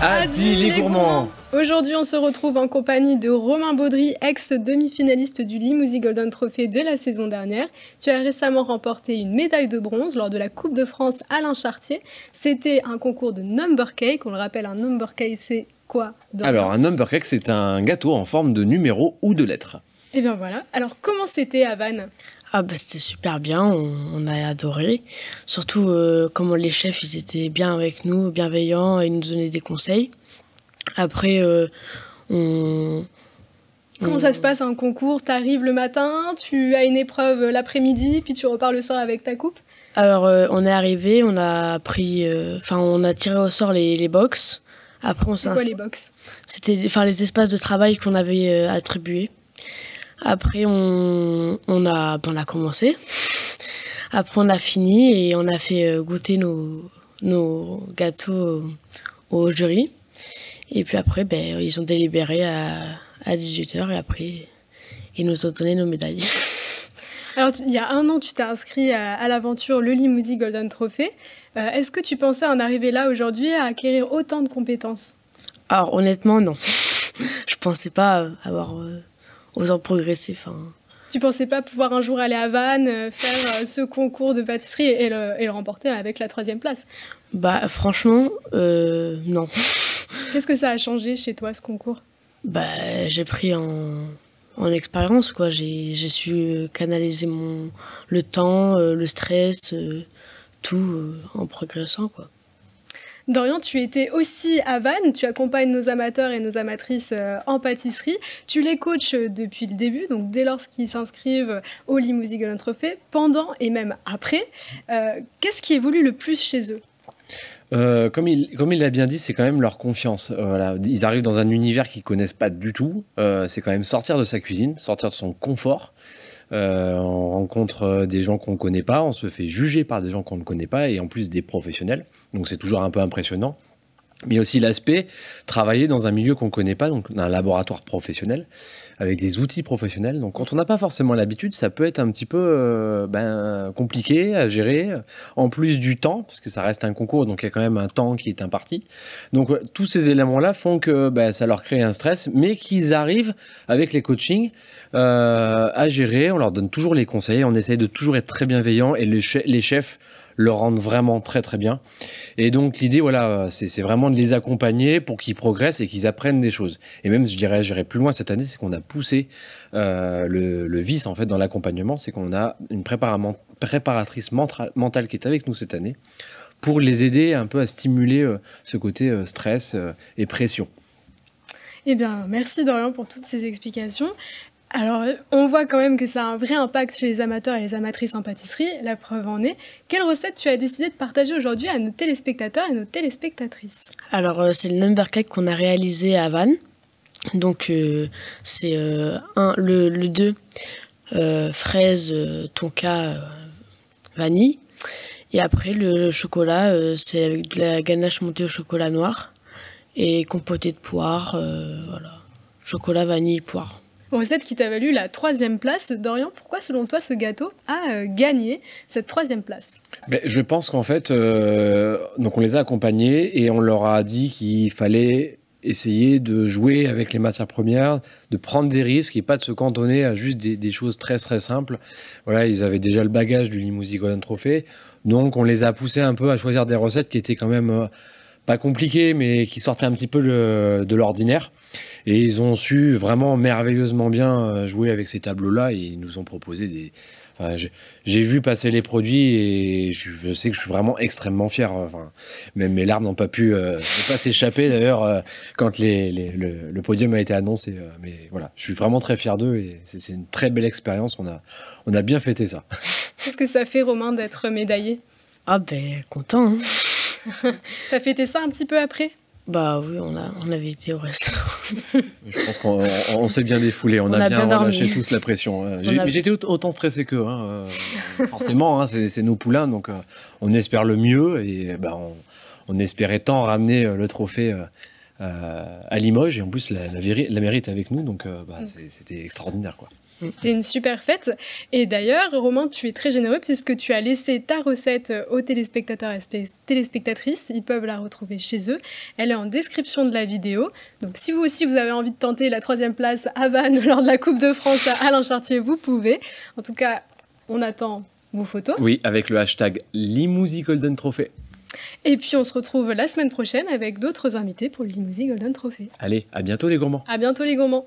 Adi les gourmands. Aujourd'hui, on se retrouve en compagnie de Romain Baudry, ex-demi-finaliste du Limousin Golden Trophy de la saison dernière. Tu as récemment remporté une médaille de bronze lors de la Coupe de France Alain Chartier. C'était un concours de number cake. On le rappelle, un number cake, c'est quoi? Alors, un number cake, c'est un gâteau en forme de numéro ou de lettres. Et bien voilà. Alors, comment c'était à Vannes? C'était super bien, on a adoré. Surtout comment les chefs ils étaient bien avec nous, bienveillants, et ils nous donnaient des conseils. Après, Comment ça se passe un concours? T'arrives le matin, tu as une épreuve l'après-midi, puis tu repars le soir avec ta coupe? Alors on est arrivé, on a tiré au sort les box. Après C'est quoi les box? C'était les espaces de travail qu'on avait attribués. Après, on a commencé. Après, on a fini et on a fait goûter nos gâteaux au jury. Et puis après, ils ont délibéré à 18h et après, ils nous ont donné nos médailles. Alors, il y a un an, tu t'es inscrit à l'aventure le Limousin Golden Trophy. Est-ce que tu pensais en arriver là aujourd'hui à acquérir autant de compétences? Alors, honnêtement, non. Je pensais pas avoir... autant progresser. Tu pensais pas pouvoir un jour aller à Vannes, faire ce concours de pâtisserie et le remporter avec la 3e place? Franchement, non. Qu'est-ce que ça a changé chez toi, ce concours? J'ai pris en expérience, quoi. J'ai su canaliser le temps, le stress, tout en progressant, quoi. Dorian, tu étais aussi à Vannes, tu accompagnes nos amateurs et nos amatrices en pâtisserie. Tu les coaches depuis le début, donc dès lors qu'ils s'inscrivent au Limousin Golden Trophy, pendant et même après. Qu'est-ce qui évolue le plus chez eux? Comme il l'a bien dit, c'est quand même leur confiance. Voilà. Ils arrivent dans un univers qu'ils ne connaissent pas du tout. C'est quand même sortir de sa cuisine, sortir de son confort. On rencontre des gens qu'on ne connaît pas, on se fait juger par des gens qu'on ne connaît pas et en plus des professionnels, donc c'est toujours un peu impressionnant. Mais aussi l'aspect travailler dans un milieu qu'on ne connaît pas, donc un laboratoire professionnel avec des outils professionnels. Donc quand on n'a pas forcément l'habitude, ça peut être un petit peu compliqué à gérer, en plus du temps, parce que ça reste un concours, donc il y a quand même un temps qui est imparti. Donc tous ces éléments-là font que ça leur crée un stress, mais qu'ils arrivent avec les coachings à gérer. On leur donne toujours les conseils, on essaye de toujours être très bienveillant et les chefs le rendent vraiment très très bien. Et donc l'idée, voilà, c'est vraiment de les accompagner pour qu'ils progressent et qu'ils apprennent des choses. Et même, j'irais plus loin cette année, c'est qu'on a poussé le vice en fait dans l'accompagnement, c'est qu'on a une préparatrice mentale qui est avec nous cette année pour les aider un peu à stimuler ce côté stress et pression. Eh bien, merci Dorian pour toutes ces explications. Alors, on voit quand même que ça a un vrai impact chez les amateurs et les amatrices en pâtisserie. La preuve en est. Quelle recette tu as décidé de partager aujourd'hui à nos téléspectateurs et nos téléspectatrices? Alors, c'est le number cake qu'on a réalisé à Vannes. Donc, c'est le 2, fraise, tonka, vanille. Et après, le chocolat, c'est avec de la ganache montée au chocolat noir et compoté de poire. Voilà. Chocolat, vanille, poire. Recette qui t'a valu la 3e place. Dorian, pourquoi selon toi ce gâteau a gagné cette 3e place? Je pense qu'en fait, donc on les a accompagnés et on leur a dit qu'il fallait essayer de jouer avec les matières premières, de prendre des risques et pas de se cantonner à juste des choses très très simples. Voilà, ils avaient déjà le bagage du Limousin Golden Trophy, donc on les a poussés un peu à choisir des recettes qui étaient quand même pas compliquées, mais qui sortaient un petit peu de l'ordinaire. Et ils ont su vraiment merveilleusement bien jouer avec ces tableaux-là et ils nous ont proposé des... Enfin, j'ai vu passer les produits et je sais que je suis vraiment extrêmement fier. Enfin, même mes larmes n'ont pas pu s'échapper d'ailleurs quand le podium a été annoncé. Mais voilà, je suis vraiment très fier d'eux et c'est une très belle expérience. On a bien fêté ça. Qu'est-ce que ça fait, Romain, d'être médaillé? Content. T'as fêté ça un petit peu après? Oui, on avait été au restaurant. Je pense qu'on s'est bien défoulé, on a bien relâché tous la pression. J'étais autant stressé qu'eux, forcément, c'est nos poulains, donc on espère le mieux et on espérait tant ramener le trophée à Limoges et en plus la mairie est avec nous, donc c'était extraordinaire, quoi. C'était une super fête. Et d'ailleurs, Romain, tu es très généreux puisque tu as laissé ta recette aux téléspectateurs et téléspectatrices. Ils peuvent la retrouver chez eux. Elle est en description de la vidéo. Donc si vous aussi, vous avez envie de tenter la 3e place à Vannes lors de la Coupe de France à Alain Chartier, vous pouvez. En tout cas, on attend vos photos. Oui, avec le hashtag Limousin Golden Trophy. Et puis on se retrouve la semaine prochaine avec d'autres invités pour le Limousin Golden Trophy. Allez, à bientôt les gourmands. À bientôt les gourmands.